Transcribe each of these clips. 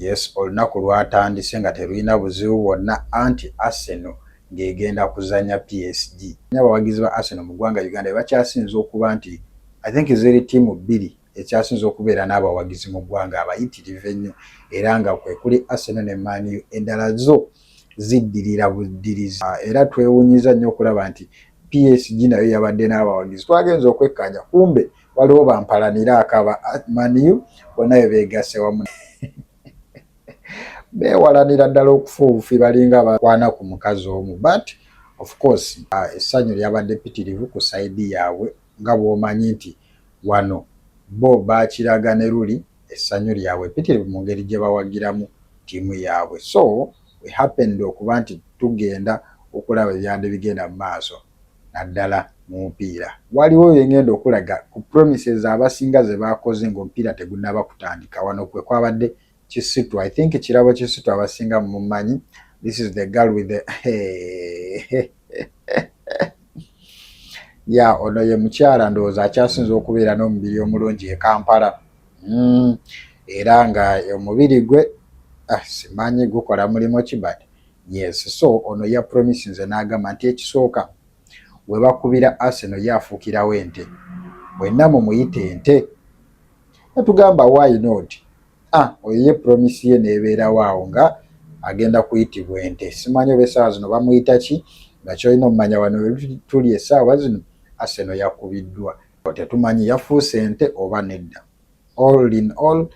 Yes, olunaku lwatandise nga terulina buzibu bwonna anti Arsenal ng'egenda kuzanya PSG. Abawagizi ba Arsenal mu ggwanga Uganda bakyasinze okuba nti I think ziri ttiimu bbiri ekyasinze okubeera n'abawagizi mu ggwanga abayitirivu ennyo era nga kwe kuli Arsenal ne Man U, endala zo ziddirira buddirizi. Era twewunyiza nnyo okulaba nti PSG nayo yabadde n'abawagizi. Twagenza okwekkanya kumbe waliwo bampalanira akaba Man U bonna beegasse wamu. Beewalanira ddala okufa obufi balinga bakwana ku mukazi omu, but of course essanyu lyabadde pitirivu ku sayidi yaabwe nga bw'omanyi nti wano bo baakiraga ne luli essanyu lyabwe pitirivu mu ngeri gye bawagiramu ttiimu yaabwe. So we happened okuba nti tugenda okulaba ebyande bigenda mu maaso naddala mu mupiira. Waliwo byengenda okulaga ku promises abasinga ze baakoze ng'omupiira tegunnaba kutandika. Wano kwe kwabadde Kisitu. I think kirabo Kisitu abasinga mumanyi. This is the girl with the yeah, ono ye mukyala ndowooza akyasinza okubeera n'omubiri omulungi e Kampala. Era nga omubiri gwe simanyi gukola mulimu ki, but yes. So ono ya promise nze n'agamba nti ekisooka we bakubira Arsenal yafuukirawo ente, mwenna mumuyite ente. Netugamba why not? Oyo ye promise ye neebeerawo awo nga agenda kuyitibwa ente. Simanyi oba essaawa zino bamuyita ki, nga kyolina omumanya wano tuli essaawa zino Arsenal yakubiddwa. Tetumanyi yafuuse ente oba nedda. All in all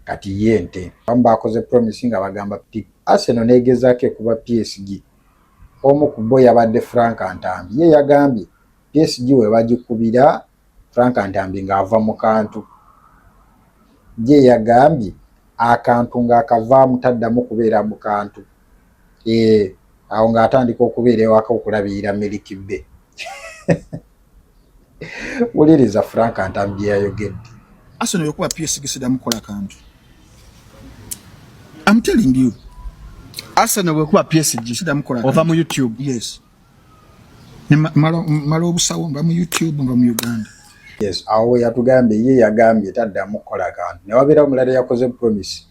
kati ye ente. Bamu bakoze promise nga bagamba ti Arsenal neegezaako kuba PSG. Omu ku bo yabadde Frank Antambi. Ye yagambye PSG we bagikubira Frank Antambi ng'ava mu kantu. Ye yagambye akantu ng'akavaamu taddamu kubeera mu kantu. Awo ng'atandika okubeera ewaka okulabirira Milky Bay. Wuliriza Frank Antambi yayogedde. Arsenal yokuba PSG siddamu kukola kantu. I'm telling you. Arsenal yokuba PSG siddamu kukola kantu. Ova mu YouTube. Yes. Malo obusawo mba mu YouTube mba mu Uganda. Yes, awo yatugambye ye yagambye taddamu kukola kantu. Ne wabeera omulala yakoze promise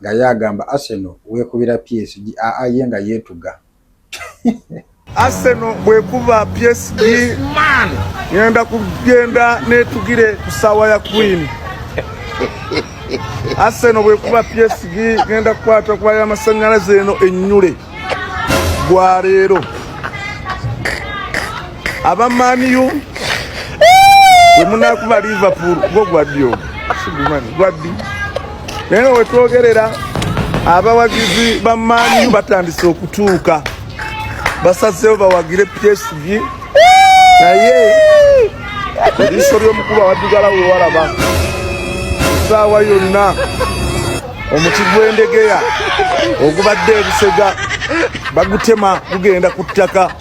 nga yagamba Arsenal weekubira PSG ye nga yeetuga. Arsenal bwekuba PSG ngenda kugenda netugire ku ssaawa ya Queen. Arsenal bwekuba PSG ngenda kukwata kuba y'amasannyalaze eno ennyule gwa leero. Aba Man U wemunakuba Liverpool gwo gwaddio sigumani gwaddi. Naye wetwogerera abawagizi ba Man U batandise okutuuka, basazeewo bawagire PSG. Naye eriiso ly'omukulu awaddugala we walaba essaawa yonna omuti gw'endegeya ogubadde ebisega bagutema gugenda ku ttaka.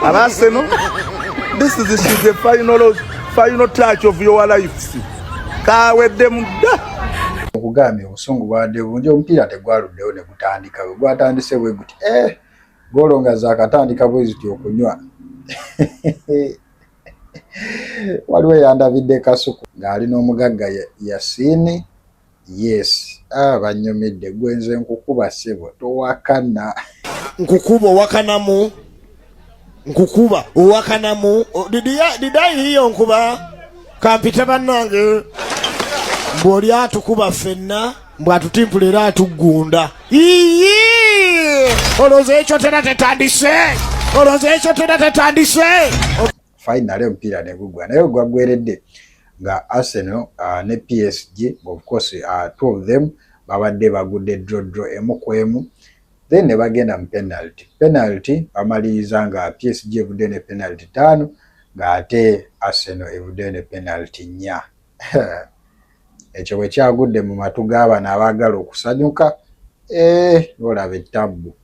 Arsenal, this is the final touch of your life. Kawedde mudda. Okugambye obusungu bwadde bungi, omupiira tegwaluddewo ne gutandika. Bwe gwatandise bwe guti goolo nga zaakatandika bwe ziti okunywa. Waliwo eyandabidde Kasuku ng'ali n'omugagga Yasini. Yes, bannyumidde gwenze nkukuba ssebo towakana. Nkukuba owakanamu. Nkukuba owakanamu. Did I hear nkuba? Kampita bannange. Mbw'oli atukuba ffenna, mbw'atutimpula era atugunda. Olowooza ekyo tena tetandise. Olowooza ekyo tena tetandise. Finally omupiira ne gugwa. Naye gwagweredde nga Arsenal ne PSG, of course two of them babadde bagudde draw emu ku emu. Then ne bagenda mu penalty bamaliriza nga PSG evudde ne penalty 5 ng'ate Arsenal evudde ne penalty 4. Ekyo bwe kyagudde mu matu g'abana abaagala okusanyuka, olaba ettabbu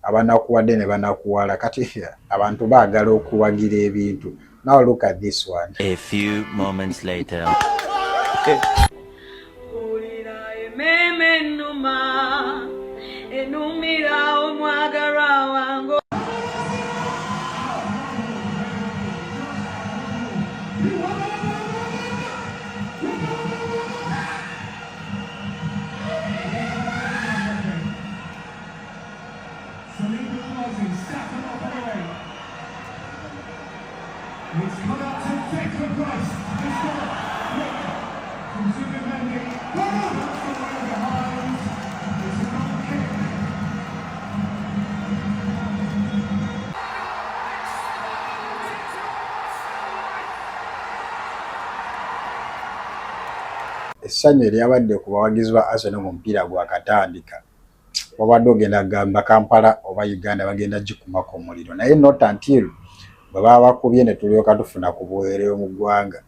abanakuwadde ne banakuwala. Kati abantu baagala okuwagira ebintu. Now look at this one. A few moments later. essanyu eryabadde ku bawagizi ba Arsenal mu mupiira gwakatandika wabadde ogenda gamba Kampala oba Uganda bagenda gikumako omuliro naye not until bwe baba bakubye ne tulyoka tufuna ku buweerero mu ggwanga.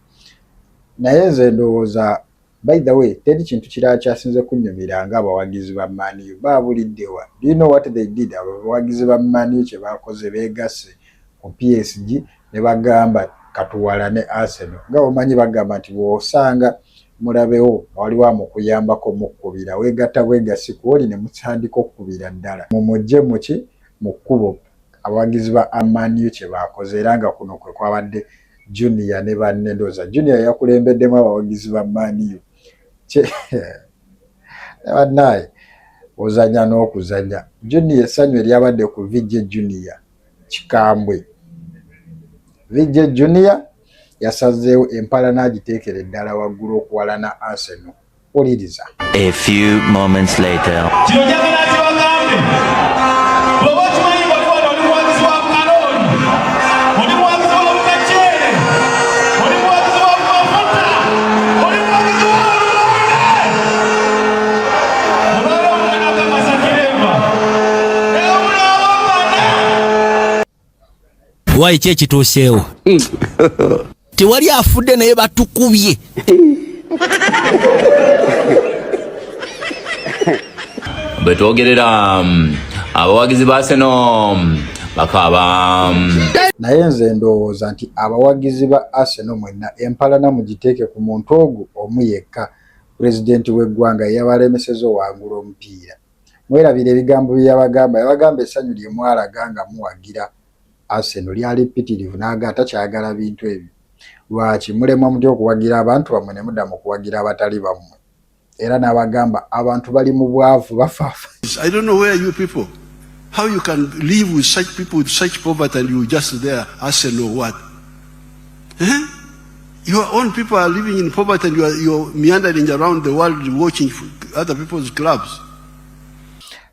Naye nze ndowooza by the way teri kintu kirala kyasinze kunnyumira nga abawagizi ba Man U baabuliddewa. Do you know what they did? Abawagizi ba Man U kye baakoze beegasse ku PSG ne bagamba katuwalane Arsenal. Nga omanyi bagamba nti bw'osanga mulabewo waliwo amukuyambako mukkubira weegatta bwegasi kuoli ne mutandika okkubira ddala mumugye muki mu kkubo. Abawagizi ba Man U kye baakoze era nga kuno kwe kwabadde Junior ne banne ndowooza Junior yakulembeddemu abawagizi ba Man U. Bannaye ozanya n'okuzanya. Junior essanyu eryabadde ku VJ Junior kikambwe. VJ Junior yasazeewo empala n'agiteekera eddala waggulu okuwalana Arsenal. Oliriza. A few moments later. Wai kye kituuseewo tewali afudde naye batukubye. Bwe twogerera abawagizi ba Arsenal bakaba naye nze ndowooza nti abawagizi ba Arsenal mwenna empalana mugiteeke ku muntu ogwo omu yekka pulezidenti w'eggwanga eyabalemeseza owangula omupiira. Mwerabira ebigambo bye yabagamba essanyu lye mwalaga nga muwagira Arsenal lyali ppitirivu n'aga takyagala bintu ebyo. Lwaki mulemwa mutya okuwagira abantu bammwe ne mudda mu kuwagira abatali bammwe? Era n'abagamba abantu bali mu bwavu bafaafa. I don't know where you people, how you can live with such people with such poverty and you just there Arsenal what? Your own people are living in poverty and you're meandering around the world watching other people's clubs.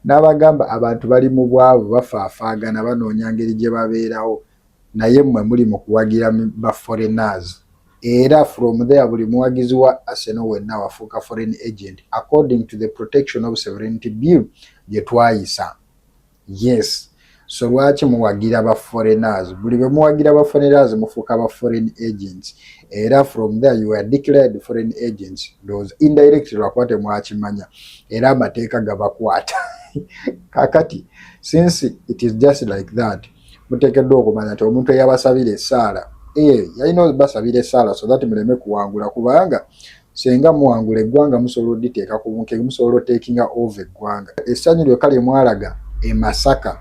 N'abagamba abantu bali mu bwavu bafaafaagana banoonya ngeri gye babeerawo naye mmwe muli mu kuwagira ba foreigners. Era from there buli muwagizi wa Arsenal wenna wafuuka foreign agent according to the Protection of Sovereignty Bill gye twayisa. Yes. So lwaki muwagira ba foreigners? Buli bwe muwagira ba foreigners mufuuka ba foreign agents. Era from there you are declared foreign agents. Those indirectly lwakuba temwakimanya. Era amateeka gabakwata. Kakati since it is just like that muteekeddwa okumanya nti omuntu eyabasabira essaala yalina basabira essaala so that muleme kuwangula kubanga senga muwangula eggwanga musobola odditeeka ku bunke musobola oteekinga over eggwanga. Essanyu lyokka lye mwalaga e Masaka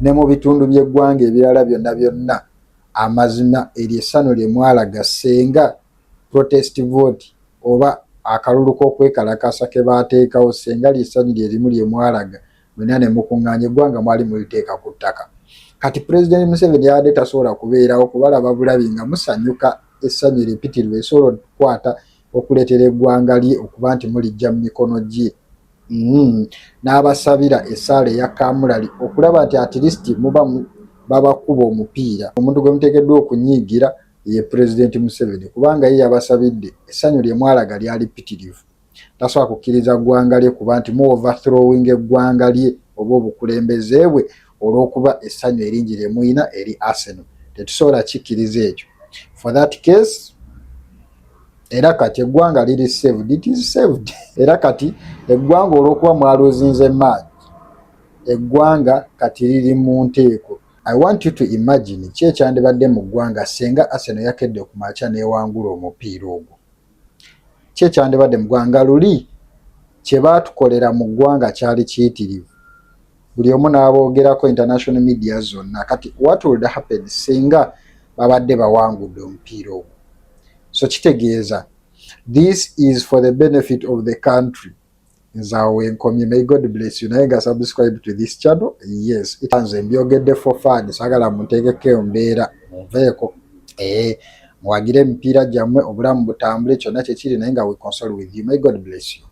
ne mu bitundu by'eggwanga ebirala byonna amazima eryo essanyu lye mwalaga senga protest vote oba akalulu k'okwekalakasa ke baateekawo senga lyessanyu lye limu lye mwalaga mwena ne mukuŋŋaanya eggwanga mwali muliteeka ku ttaka. Kati Pulezidenti Museveni yabadde tasobola kubeerawo kubalaba bulabi nga musanyuka essanyu eripitirivu esobola okukwata okuleetera eggwanga lye okuba nti mulijja mu mikono gye. N'abasabira essaala eya kamulali okulaba nti at least muba babakuba omupiira. Omuntu gwe muteekeddwa okunyiigira ye Pulezidenti Museveni kubanga ye yabasabidde essanyu lye mwalaga lyali ppitirivu. Tasobola kukkiriza ggwanga lye kuba nti mu overthrowing eggwanga lye oba obukulembeze bwe olw'okuba essanyu eringi lye muyina eri Arsenal. Tetusobola kikkiriza ekyo. For that case era kati eggwanga liri saved, it is saved. Era kati eggwanga olw'okuba mwaloozinze match eggwanga kati liri mu nteeko. I want you to imagine ki ekyandibadde mu ggwanga senga Arsenal yakedde ku makya n'ewangula omupiira ogwo. Ki ekyandibadde mu ggwanga luli kye baatukolera mu ggwanga kyali kiyitirivu. Buli omu n'aboogerako international media zonna. Kati what would happen senga babadde bawangudde omupiira ogwo? So kitegeeza this is for the benefit of the country. Nzaawe enkomye, may God bless you. Naye nga subscribe to this channel. Yes, nze mbyogedde for fun, saagala munteekeko mbeera munveeko muwagire emipiira gyammwe obulamu butambule kyonna kyekiri naye nga we console with you. May God bless you.